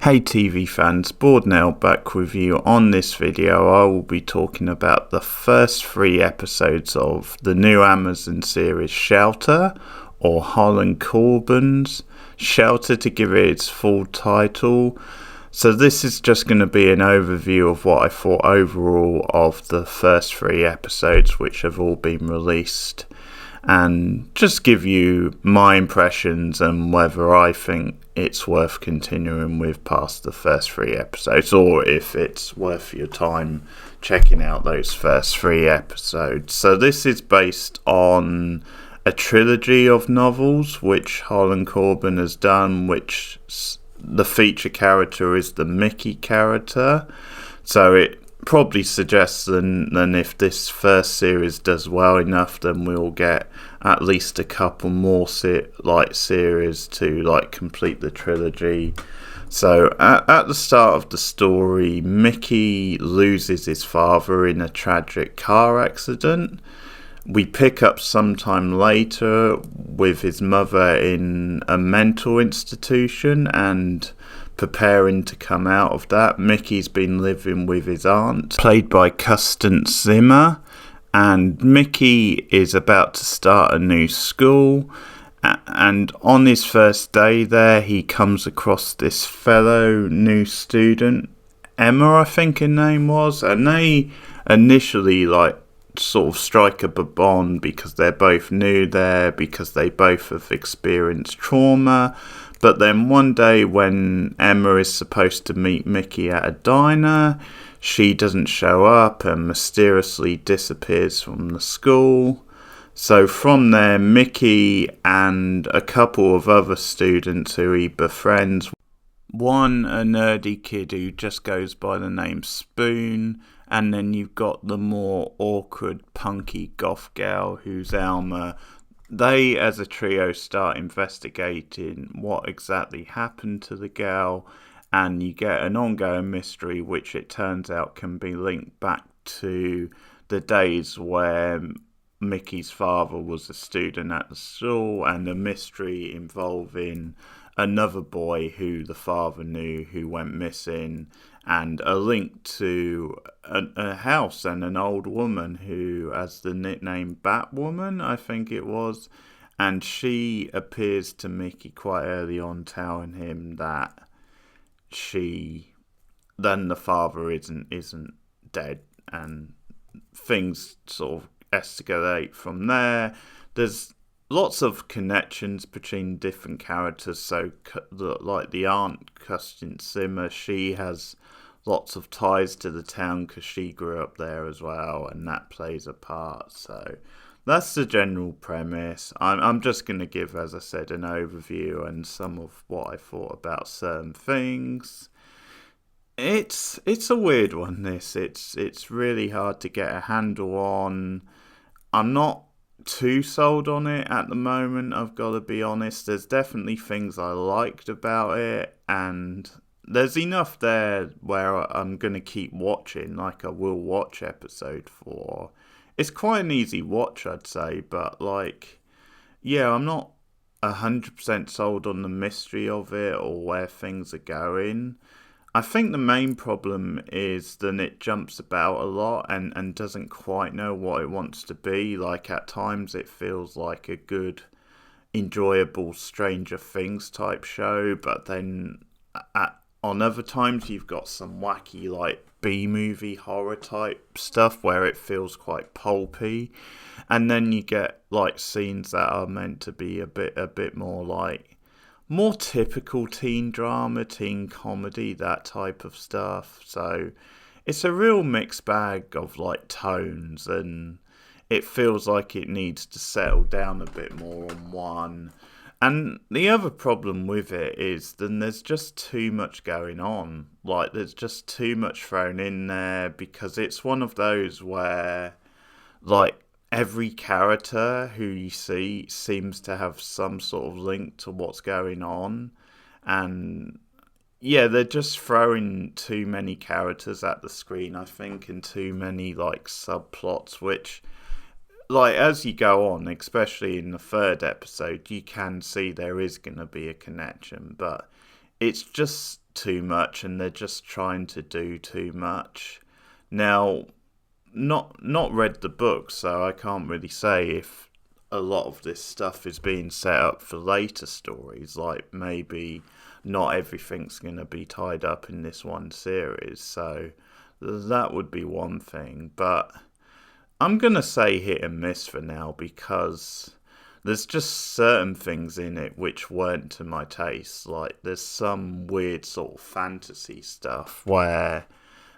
Hey TV fans, Bored Now back with you. On this video I will be talking about the first 3 episodes of the new Amazon series Shelter, or Harlan Coben's Shelter to give it its full title. So this is just going to be an overview of what I thought overall of the first 3 episodes which have all been released, and just give you my impressions and whether I think it's worth continuing with past the first 3 episodes, or if it's worth your time checking out those first 3 episodes. So this is based on a trilogy of novels which Harlan Coben has done, which the feature character is the Mickey character. So it probably suggests then if this first series does well enough, then we'll get at least a couple more series to complete the trilogy. So at the start of the story, Mickey loses his father in a tragic car accident. We pick up sometime later with his mother in a mental institution and preparing to come out of that. Mickey's been living with his aunt, played by Kirsten Zimmer, and Mickey is about to start a new school. And on his first day there, he comes across this fellow new student, Emma, I think her name was, and they initially sort of strike up a bond because they're both new there, because they both have experienced trauma. But then one day when Emma is supposed to meet Mickey at a diner, she doesn't show up and mysteriously disappears from the school. So from there, Mickey and a couple of other students who he befriends, one a nerdy kid who just goes by the name Spoon, and then you've got the more awkward punky goth gal who's Alma. They as a trio start investigating what exactly happened to the gal, and you get an ongoing mystery which it turns out can be linked back to the days where Mickey's father was a student at the school, and a mystery involving another boy who the father knew who went missing, and a link to a house and an old woman who has the nickname Batwoman, I think it was, and she appears to Mickey quite early on, telling him that then the father isn't dead, and things sort of escalate from there. There's lots of connections between different characters. So the aunt, Kirsten Zimmer, she has lots of ties to the town because she grew up there as well, and that plays a part. So that's the general premise. I'm just going to give, as I said, an overview and some of what I thought about certain things. It's a weird one, this. It's really hard to get a handle on. I'm not too sold on it at the moment, I've got to be honest. There's definitely things I liked about it, and there's enough there where I'm going to keep watching, like I will watch episode 4. It's quite an easy watch, I'd say, but I'm not 100% sold on the mystery of it or where things are going. I think the main problem is that it jumps about a lot and doesn't quite know what it wants to be. At times it feels like a good, enjoyable Stranger Things type show, but then on other times you've got some wacky B-movie horror type stuff where it feels quite pulpy, and then you get scenes that are meant to be a bit more typical teen drama, teen comedy, that type of stuff. So it's a real mixed bag of tones, and it feels like it needs to settle down a bit more on one. And the other problem with it is then there's just too much going on. There's just too much thrown in there, because it's one of those where every character who you see seems to have some sort of link to what's going on. And yeah, they're just throwing too many characters at the screen, I think, and too many subplots, which as you go on, especially in the 3rd episode, you can see there is going to be a connection, but it's just too much, and they're just trying to do too much. Now, not read the book, so I can't really say if a lot of this stuff is being set up for later stories, like maybe not everything's going to be tied up in this one series, so that would be one thing. But I'm going to say hit and miss for now, because there's just certain things in it which weren't to my taste. Like, there's some weird sort of fantasy stuff where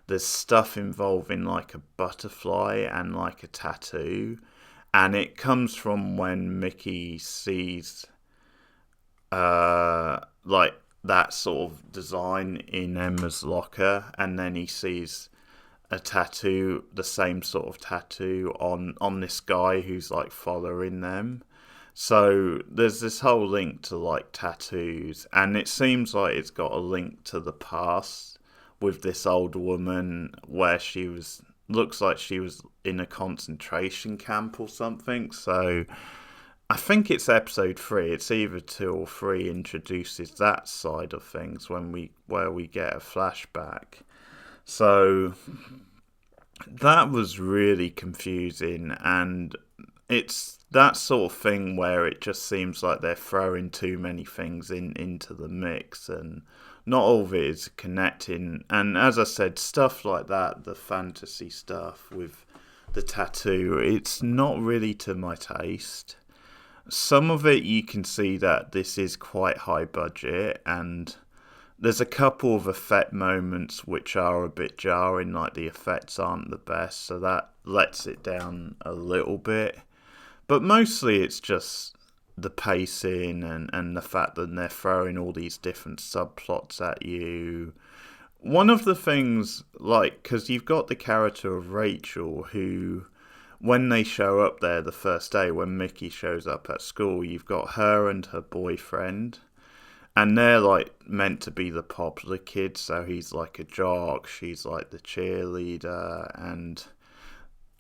there's stuff involving like a butterfly and like a tattoo, and it comes from when Mickey sees like that sort of design in Emma's locker, and then he sees a tattoo, the same sort of tattoo on this guy who's like following them. So there's this whole link to like tattoos, and it seems like it's got a link to the past with this old woman where looks like she was in a concentration camp or something. So I think it's episode 3. It's either 2 or 3 introduces that side of things where we get a flashback. So that was really confusing, and it's that sort of thing where it just seems like they're throwing too many things into the mix, and not all of it is connecting. And as I said, stuff like that, the fantasy stuff with the tattoo, it's not really to my taste. Some of it you can see that this is quite high budget, and there's a couple of effect moments which are a bit jarring, like the effects aren't the best, so that lets it down a little bit. But mostly it's just the pacing and the fact that they're throwing all these different subplots at you. One of the things, like, because you've got the character of Rachel, who, when they show up there the first day, when Mickey shows up at school, you've got her and her boyfriend, and they're like meant to be the popular kids, so he's like a jock, she's like the cheerleader, and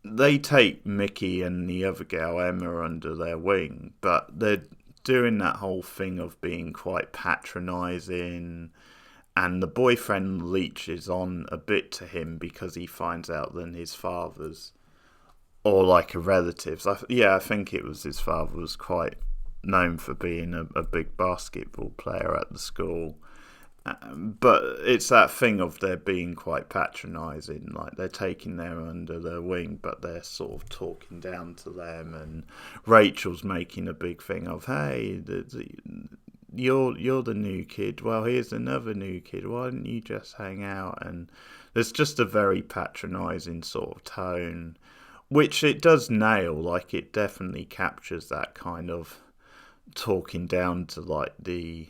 they take Mickey and the other girl, Emma, under their wing, but they're doing that whole thing of being quite patronising, and the boyfriend leeches on a bit to him because he finds out that his father's, or like a relative's, I think it was his father, was quite known for being a big basketball player at the school. But it's that thing of they're being quite patronising, like they're taking them under their wing, but they're sort of talking down to them, and Rachel's making a big thing of, hey, you're the new kid, well, here's another new kid, why don't you just hang out? And there's just a very patronising sort of tone, which it does nail. Like, it definitely captures that kind of talking down to like the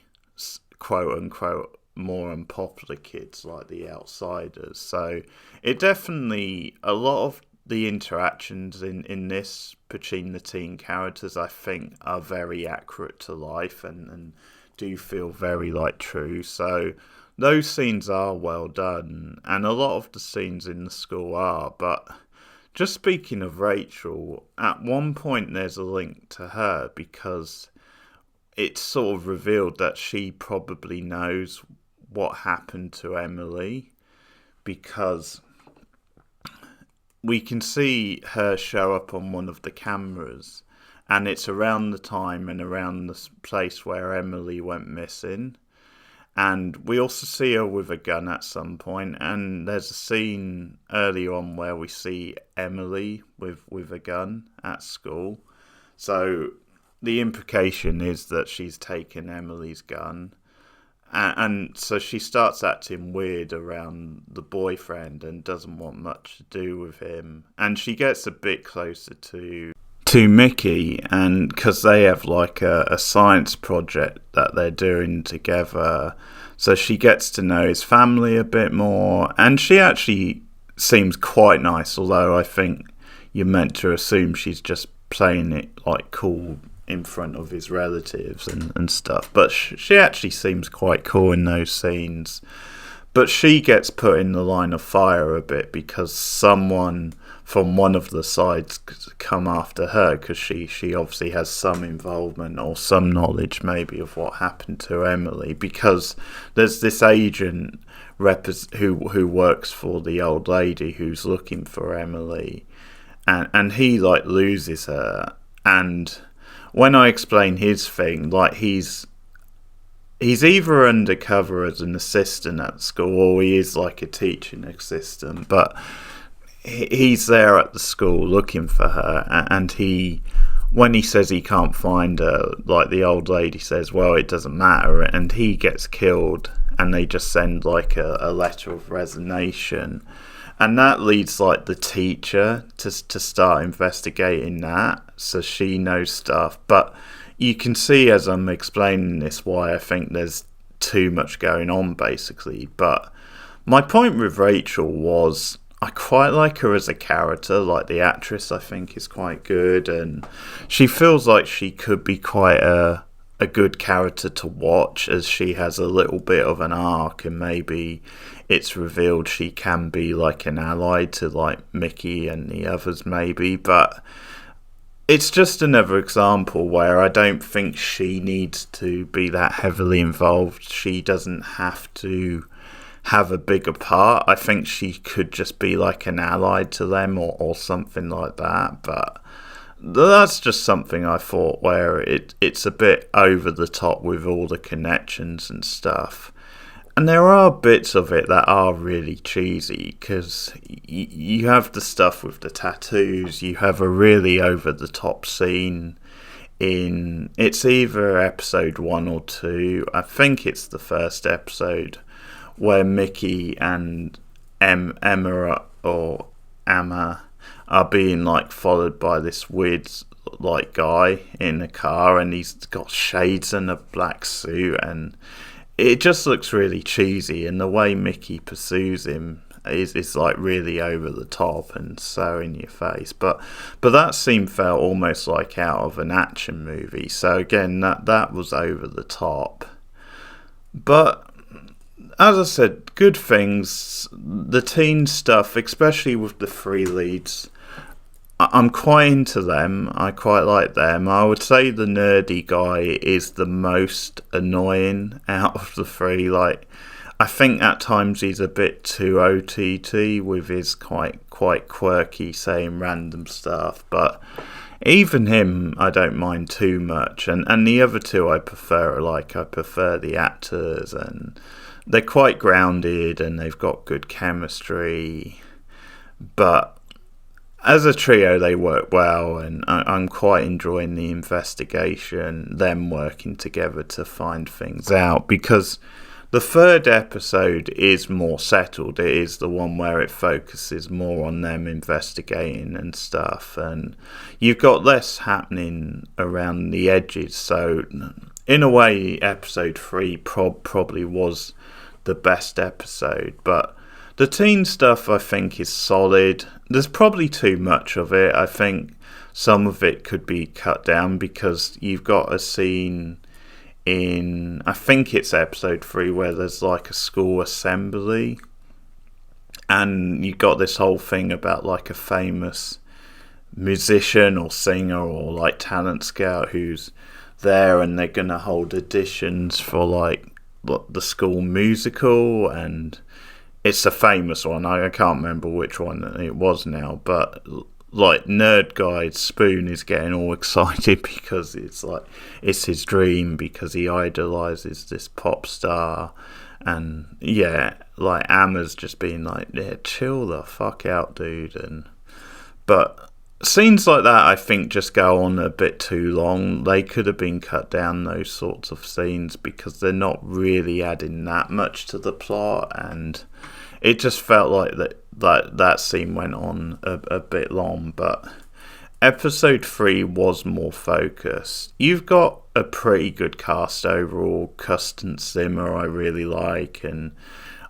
quote unquote more unpopular kids, like the outsiders. So it definitely, a lot of the interactions in this between the teen characters, I think, are very accurate to life and do feel very like true. So those scenes are well done, and a lot of the scenes in the school are. But just speaking of Rachel, at one point there's a link to her, because it's sort of revealed that she probably knows what happened to Emily, because we can see her show up on one of the cameras, and it's around the time and around the place where Emily went missing. And we also see her with a gun at some point, and there's a scene early on where we see Emily with a gun at school. So the implication is that she's taken Emily's gun. And so she starts acting weird around the boyfriend and doesn't want much to do with him. And she gets a bit closer to Mickey, and because they have like a science project that they're doing together. So she gets to know his family a bit more. And she actually seems quite nice, although I think you're meant to assume she's just playing it like cool in front of his relatives and stuff, but she actually seems quite cool in those scenes. But she gets put in the line of fire a bit because someone from one of the sides come after her, because she obviously has some involvement or some knowledge maybe of what happened to Emily, because there's this agent who works for the old lady who's looking for Emily, and he like loses her. And when I explain his thing, like he's either undercover as an assistant at school, or he is like a teaching assistant, but he's there at the school looking for her, and when he says he can't find her, like the old lady says, well, it doesn't matter, and he gets killed, and they just send like a letter of resignation, and that leads like the teacher to start investigating that, so she knows stuff. But you can see as I'm explaining this why I think there's too much going on, basically. But my point with Rachel was I quite like her as a character. Like, the actress, I think, is quite good, and she feels like she could be quite a good character to watch, as she has a little bit of an arc, and maybe it's revealed she can be like an ally to like Mickey and the others maybe. But it's just another example where I don't think she needs to be that heavily involved. She doesn't have to have a bigger part. I think she could just be like an ally to them or something like that. But that's just something I thought where it's a bit over the top with all the connections and stuff. And there are bits of it that are really cheesy, because you have the stuff with the tattoos. You have a really over-the-top scene it's either episode 1 or 2. I think it's the first episode, where Mickey and Emma are being like followed by this weird like guy in a car, and he's got shades and a black suit, and it just looks really cheesy, and the way Mickey pursues him is like really over the top and so in your face. But that scene felt almost like out of an action movie. So again, that was over the top. But as I said, good things. The teen stuff, especially with the 3 leads, I'm quite into them. I quite like them. I would say the nerdy guy is the most annoying out of the 3. Like, I think at times he's a bit too OTT with his quite quirky saying random stuff. But even him, I don't mind too much. And the other 2 I prefer. Like, I prefer the actors, and they're quite grounded and they've got good chemistry. But as a trio, they work well, and I'm quite enjoying the investigation, them working together to find things out, because the 3rd episode is more settled. It is the one where it focuses more on them investigating and stuff, and you've got less happening around the edges. So in a way, episode 3 probably was the best episode. But the teen stuff, I think, is solid. There's probably too much of it. I think some of it could be cut down, because you've got a scene in, I think it's episode 3, where there's like a school assembly, and you got this whole thing about like a famous musician or singer or like talent scout who's there, and they're gonna hold auditions for like the school musical, and it's a famous one. I can't remember which one it was now, but like Nerd Guy Spoon is getting all excited because it's like it's his dream, because he idolizes this pop star. And yeah, like Emma's just being like, yeah, chill the fuck out, dude. But scenes like that, I think, just go on a bit too long. They could have been cut down, those sorts of scenes, because they're not really adding that much to the plot, and it just felt like that scene went on a bit long. But episode 3 was more focused. You've got a pretty good cast overall. Kirsten Zimmer I really like, and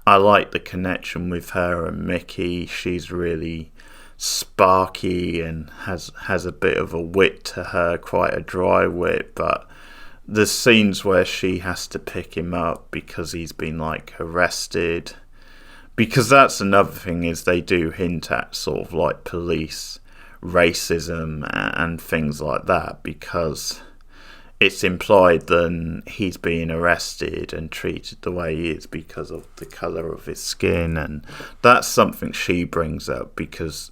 I like the connection with her and Mickey. She's really sparky and has a bit of a wit to her, quite a dry wit. But the scenes where she has to pick him up because he's been like arrested, because that's another thing, is they do hint at sort of like police racism and things like that, because it's implied that he's being arrested and treated the way he is because of the colour of his skin, and that's something she brings up because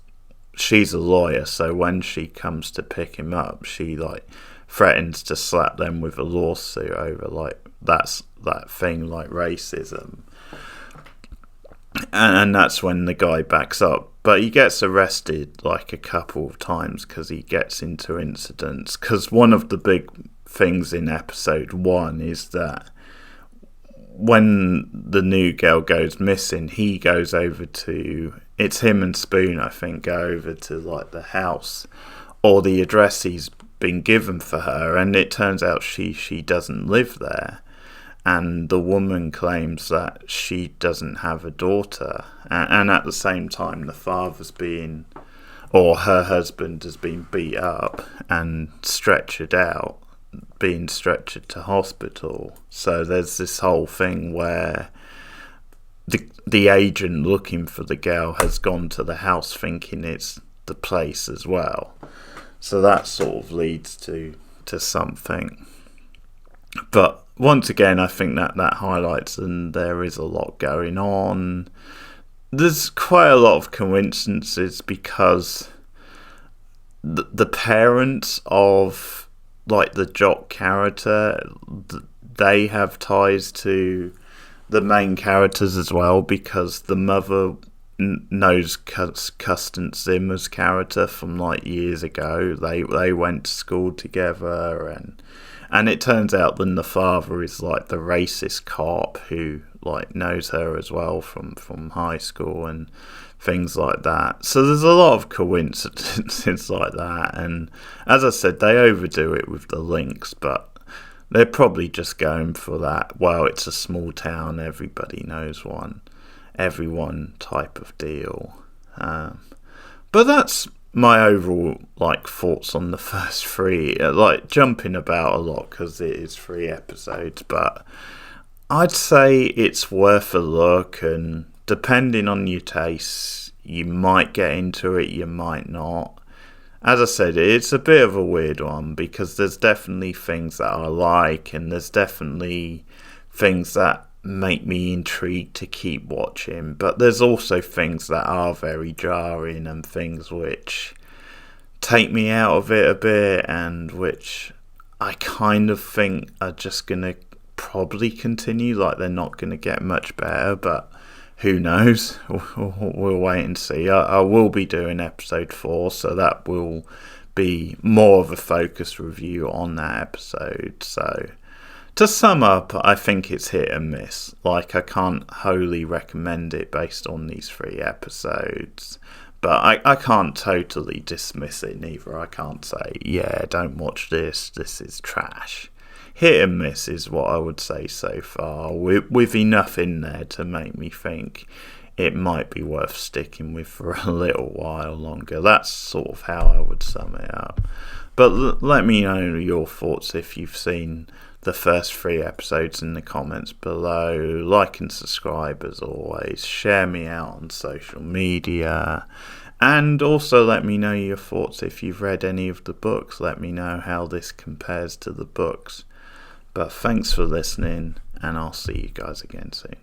she's a lawyer, so when she comes to pick him up, she like threatens to slap them with a lawsuit over like that thing like racism, and that's when the guy backs up. But he gets arrested like a couple of times because he gets into incidents, because one of the big things in episode 1 is that when the new girl goes missing, he goes over to, it's him and Spoon I think, go over to like the house or the address he's been given for her, and it turns out she doesn't live there, and the woman claims that she doesn't have a daughter, and at the same time the father's being, or her husband has been beat up and stretchered out, being stretchered to hospital. So there's this whole thing where the agent looking for the girl has gone to the house thinking it's the place as well. So that sort of leads to something. But once again, I think that highlights, and there is a lot going on. There's quite a lot of coincidences because the parents of like the jock character, they have ties to the main characters as well, because the mother knows Custon Zimmer's character from like years ago. They went to school together, and it turns out then the father is like the racist cop who like knows her as well from high school and things like that. So there's a lot of coincidences like that, and as I said, they overdo it with the links, but they're probably just going for that, well, it's a small town, everybody knows everyone type of deal. But that's my overall like thoughts on the first 3, like jumping about a lot because it is 3 episodes, but I'd say it's worth a look, and depending on your tastes, you might get into it, you might not. As I said, it's a bit of a weird one because there's definitely things that I like, and there's definitely things that make me intrigued to keep watching, but there's also things that are very jarring and things which take me out of it a bit, and which I kind of think are just going to probably continue, like they're not going to get much better, but who knows? We'll wait and see. I will be doing episode 4, so that will be more of a focused review on that episode. So to sum up, I think it's hit and miss. Like, I can't wholly recommend it based on these 3 episodes, but I can't totally dismiss it neither. I can't say, yeah, don't watch this is trash. Hit and miss is what I would say so far, with enough in there to make me think it might be worth sticking with for a little while longer. That's sort of how I would sum it up. But let me know your thoughts if you've seen the first 3 episodes in the comments below. Like and subscribe as always. Share me out on social media. And also let me know your thoughts if you've read any of the books. Let me know how this compares to the books. But thanks for listening, and I'll see you guys again soon.